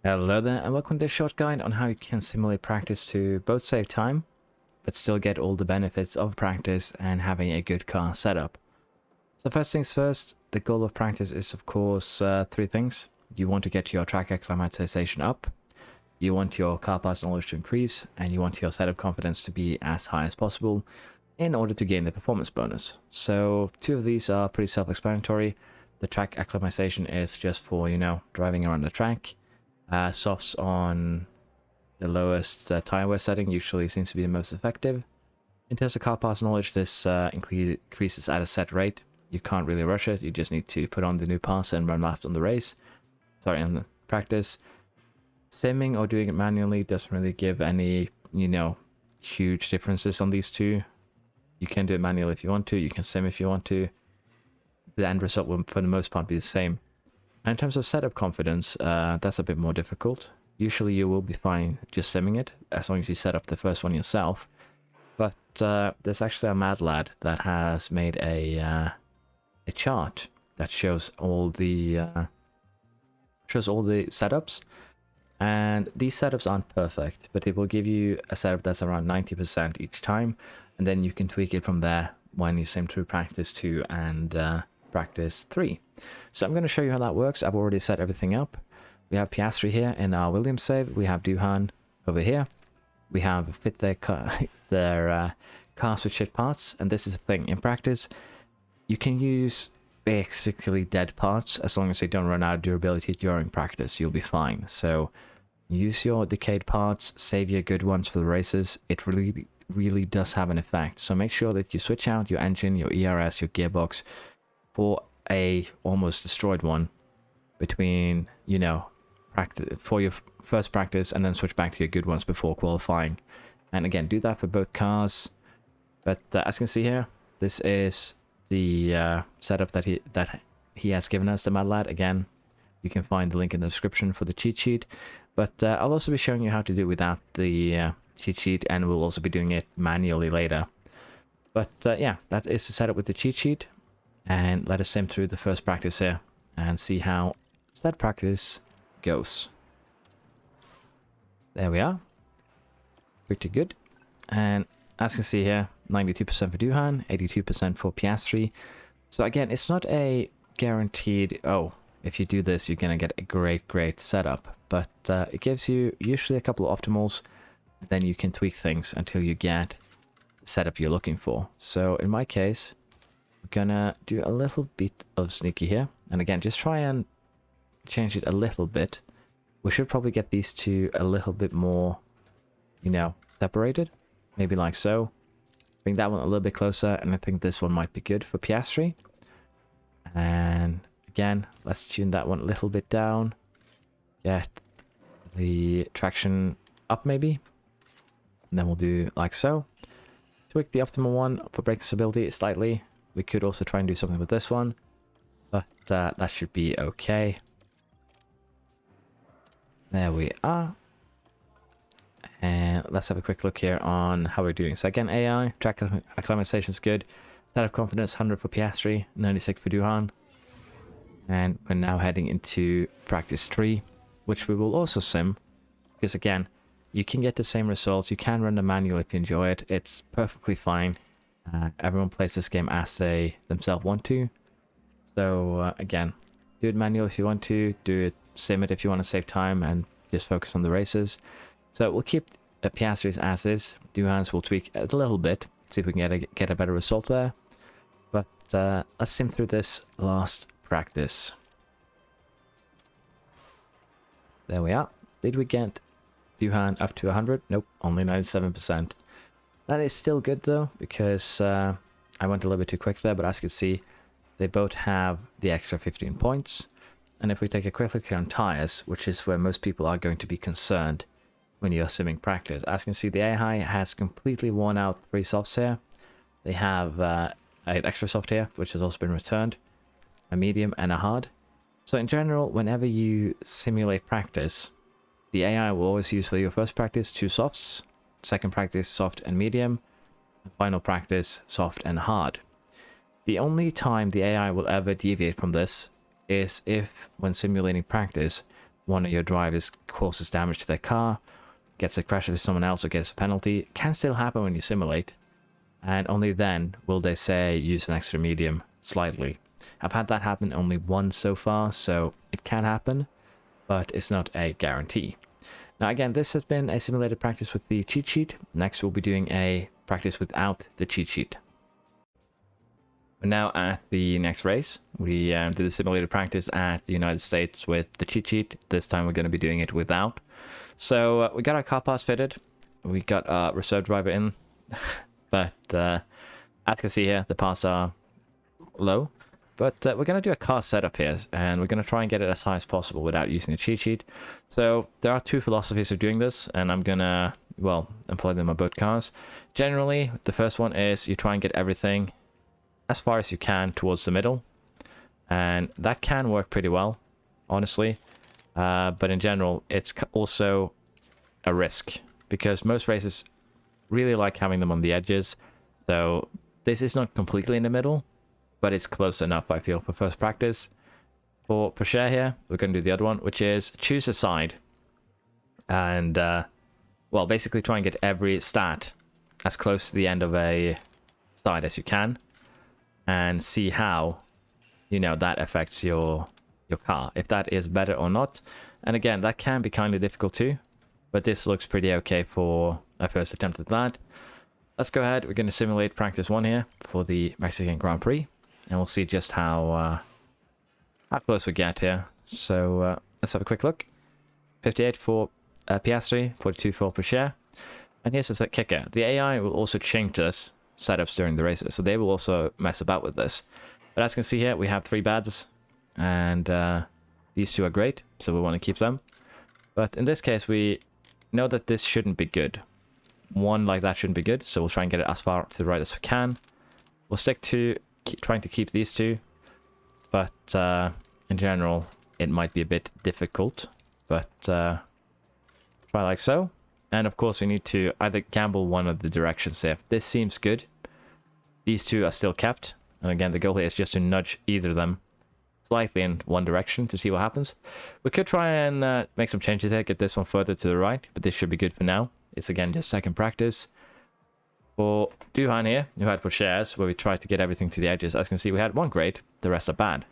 Hello there, and welcome to this short guide on how you can simulate practice to both save time, but still get all the benefits of practice and having a good car setup. So first things first, the goal of practice is of course three things. You want to get your track acclimatization up, you want your car parts knowledge to increase, and you want your setup confidence to be as high as possible in order to gain the performance bonus. So two of these are pretty self-explanatory. The track acclimatization is just for, driving around the track. Softs on the lowest tire wear setting usually seems to be the most effective. In terms of car parts knowledge, this increases at a set rate. You can't really rush it, you just need to put on the new parts and run laps on the race. Sorry, on the practice. Simming or doing it manually doesn't really give any, huge differences on these two. You can do it manually if you want to, you can sim if you want to. The end result will for the most part be the same. And in terms of setup confidence, that's a bit more difficult. Usually you will be fine just simming it, as long as you set up the first one yourself. But there's actually a mad lad that has made a chart that shows all the setups. And these setups aren't perfect, but it will give you a setup that's around 90% each time, and then you can tweak it from there when you sim through practice 2 and practice 3. So I'm going to show you how that works. I've already set everything up. We have Piastri here in our Williams save. We have Duhan over here. We have fit their cars with shit parts, and this is the thing. In practice, you can use basically dead parts as long as they don't run out of durability during practice. You'll be fine. So use your decayed parts, save your good ones for the races. It really does have an effect. So make sure that you switch out your engine, your ERS, your gearbox for a almost destroyed one between, practice for your first practice, and then switch back to your good ones before qualifying. And again, do that for both cars. But as you can see here, this is the setup that he has given us, the mad lad. Again, you can find the link in the description for the cheat sheet. But I'll also be showing you how to do it without the cheat sheet, and we'll also be doing it manually later. But yeah, that is the setup with the cheat sheet. And let us sim through the first practice here and see how that practice goes. There we are. Pretty good. And as you can see here, 92% for Duhan, 82% for Piastri. So again, it's not a guaranteed, oh, if you do this, you're going to get a great setup. But it gives you usually a couple of optimals. Then you can tweak things until you get the setup you're looking for. So in my case, gonna do a little bit of sneaky here, and again, just try and change it a little bit. We should probably get these two a little bit more, separated, maybe like so. Bring that one a little bit closer, and I think this one might be good for Piastri. And again, let's tune that one a little bit down, get the traction up maybe, and then we'll do like so. Tweak the optimal one for braking stability slightly. We could also try and do something with this one, but that should be okay. There we are. And let's have a quick look here on how we're doing. So again, AI, track acclimatization is good. Setup confidence, 100 for Piastri, 96 for Duhan. And we're now heading into practice 3, which we will also sim. Because again, you can get the same results. You can run the manual if you enjoy it. It's perfectly fine. Everyone plays this game as they themselves want to. So again, do it manual if you want to, do it sim it if you want to save time and just focus on the races. So we'll keep Piastri's as is. Duhan's will tweak a little bit, see if we can get a better result there. But let's sim through this last practice. There we are. Did we get Duhan up to 100? Nope, only 97%. That is still good though, because I went a little bit too quick there, but as you can see, they both have the extra 15 points. And if we take a quick look here on tires, which is where most people are going to be concerned when you're simming practice, as you can see, the AI has completely worn out 3 softs here. They have an extra soft here, which has also been returned, a medium and a hard. So in general, whenever you simulate practice, the AI will always use for your first practice 2 softs, second practice soft and medium, and final practice soft and hard. The only time the AI will ever deviate from this is if, when simulating practice, one of your drivers causes damage to their car, gets a crash with someone else or gets a penalty. It can still happen when you simulate, and only then will they say use an extra medium slightly. I've had that happen only once so far, so it can happen, but it's not a guarantee. Now again, this has been a simulated practice with the cheat sheet. Next we'll be doing a practice without the cheat sheet. We're now at the next race. We did a simulated practice at the United States with the cheat sheet. This time we're going to be doing it without. So we got our car pass fitted. We got our reserve driver in. But as you can see here, the pass are low. But we're going to do a car setup here, and we're going to try and get it as high as possible without using a cheat sheet. So there are two philosophies of doing this, and I'm going to, well, employ them on both cars. Generally, the first one is you try and get everything as far as you can towards the middle. And that can work pretty well, honestly. But in general, it's also a risk, because most races really like having them on the edges. So this is not completely in the middle, but it's close enough, I feel, for first practice. For share here, we're going to do the other one, which is choose a side. And, well, basically try and get every stat as close to the end of a side as you can. And see how, you know, that affects your car, if that is better or not. And again, that can be kind of difficult too. But this looks pretty okay for a first attempt at that. Let's go ahead. We're going to simulate practice 1 here for the Mexican Grand Prix. And we'll see just how close we get here. So let's have a quick look. 58 for Piastri, 42 for Porsche. And here's the kicker. The AI will also change this setups during the races, so they will also mess about with this. But as you can see here, we have 3 bads, and these 2 are great, so we want to keep them. But in this case, we know that this shouldn't be good. One like that shouldn't be good, so we'll try and get it as far to the right as we can. We'll stick to trying to keep these 2, but in general, it might be a bit difficult. But try like so. And of course, we need to either gamble one of the directions here. This seems good. These 2 are still kept. And again, the goal here is just to nudge either of them slightly in one direction to see what happens. We could try and make some changes here, get this one further to the right, but this should be good for now. It's again just second practice. For Duhan here, who had Porsches, where we tried to get everything to the edges. As you can see, we had 1 great, the rest are bad.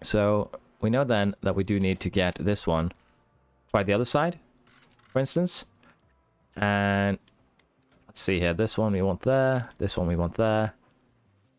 So we know then that we do need to get this one. Try the other side, for instance. And let's see here, this one we want there, this one we want there,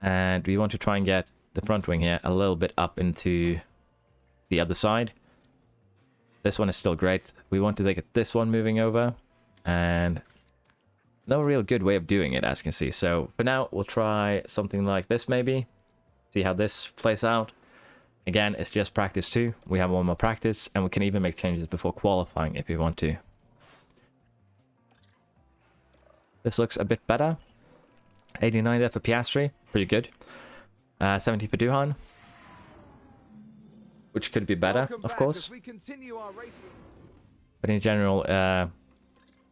and we want to try and get the front wing here a little bit up into the other side. This one is still great. We want to get this one moving over, and no real good way of doing it, as you can see. So for now, we'll try something like this maybe, see how this plays out. Again, it's just practice 2. We have 1 more practice, and we can even make changes before qualifying if we want to. This looks a bit better. 89 there for Piastri, pretty good. 70 for Duhan, which could be better, of course. But in general,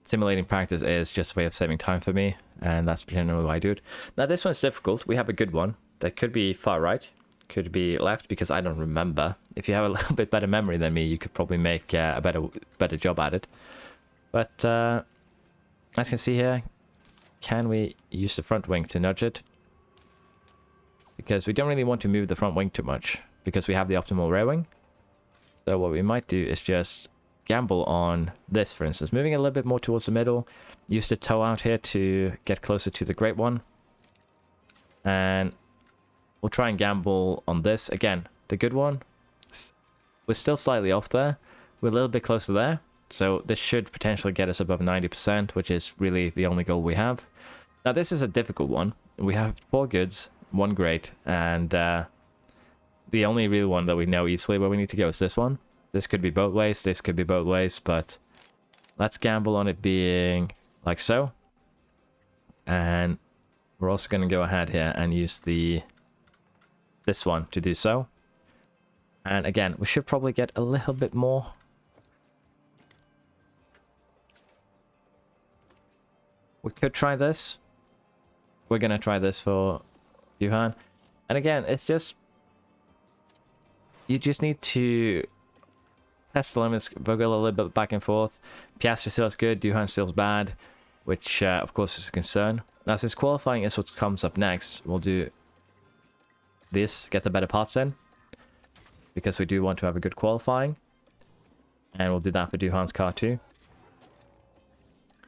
simulating practice is just a way of saving time for me, and that's generally why I do it. Now this one's difficult. We have a good one that could be far right, could be left, because I don't remember. If you have a little bit better memory than me, you could probably make a better job at it. But as you can see here, can we use the front wing to nudge it? Because we don't really want to move the front wing too much, because we have the optimal rear wing. So what we might do is just gamble on this, for instance, moving a little bit more towards the middle. Use the toe out here to get closer to the great one. And we'll try and gamble on this. Again, the good one. We're still slightly off there. We're a little bit closer there. So this should potentially get us above 90%, which is really the only goal we have. Now this is a difficult one. We have 4 goods, 1 great, and the only real one that we know easily where we need to go is this one. This could be both ways, this could be both ways, but let's gamble on it being like so. And we're also going to go ahead here and use this one to do so. And again, we should probably get a little bit more. We could try this. We're going to try this for Johan. And again, it's just... You just need to test the limits, wiggle a little bit back and forth. Piastri still is good, Duhan still is bad, which of course is a concern. Now since qualifying is what comes up next, we'll do this, get the better parts in, because we do want to have a good qualifying. And we'll do that for Duhan's car too.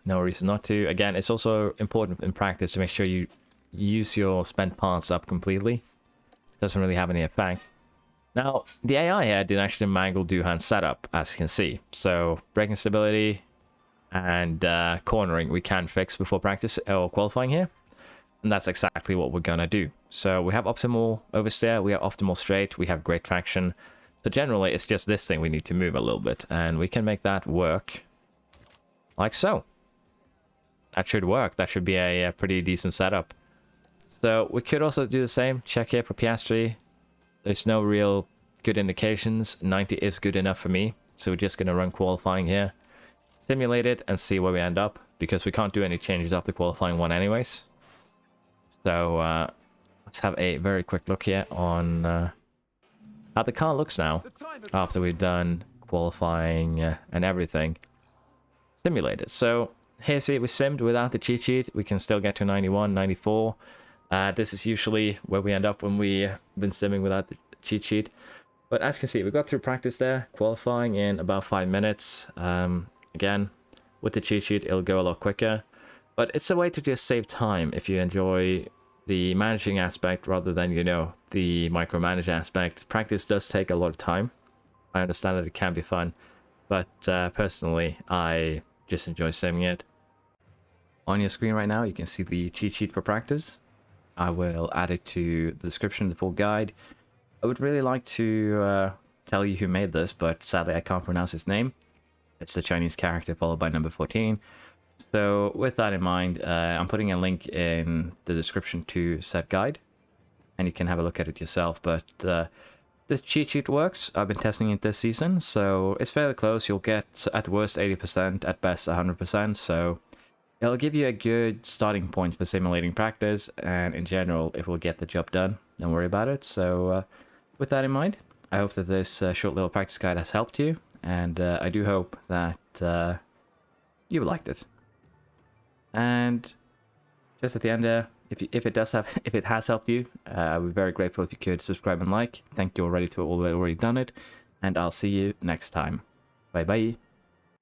No reason not to. Again, it's also important in practice to make sure you use your spent parts up completely. Doesn't really have any effect. Now, the AI here did actually mangle Duhan's setup, as you can see. So, braking stability and cornering we can fix before practice or qualifying here. And that's exactly what we're gonna do. So we have optimal oversteer, we have optimal straight, we have great traction. So generally, it's just this thing we need to move a little bit. And we can make that work like so. That should work. That should be a pretty decent setup. So we could also do the same. Check here for Piastri. There's no real good indications. 90 is good enough for me. So we're just going to run qualifying here. Simulate it and see where we end up. Because we can't do any changes after qualifying one anyways. So let's have a very quick look here on how the car looks now. After we've done qualifying and everything. Simulated. So here, see, we simmed without the cheat sheet. We can still get to 91, 94. This is usually where we end up when we've been simming without the cheat sheet. But as you can see, we got through practice there, qualifying in about 5 minutes. Again, with the cheat sheet, it'll go a lot quicker. But it's a way to just save time if you enjoy the managing aspect rather than, you know, the micromanage aspect. Practice does take a lot of time. I understand that it can be fun. But personally, I just enjoy simming it. On your screen right now, you can see the cheat sheet for practice. I will add it to the description of the full guide. I would really like to tell you who made this, but sadly I can't pronounce his name. It's the Chinese character followed by number 14. So with that in mind, I'm putting a link in the description to said guide. And you can have a look at it yourself. But this cheat sheet works. I've been testing it this season, so it's fairly close. You'll get at worst 80%, at best 100%. So it'll give you a good starting point for simulating practice, and in general, it will get the job done. Don't worry about it. So with that in mind, I hope that this short little practice guide has helped you, and I do hope that you liked it. And just at the end there, if it has helped you, I'd be very grateful if you could subscribe and like. Thank you already to all that already done it, and I'll see you next time. Bye bye.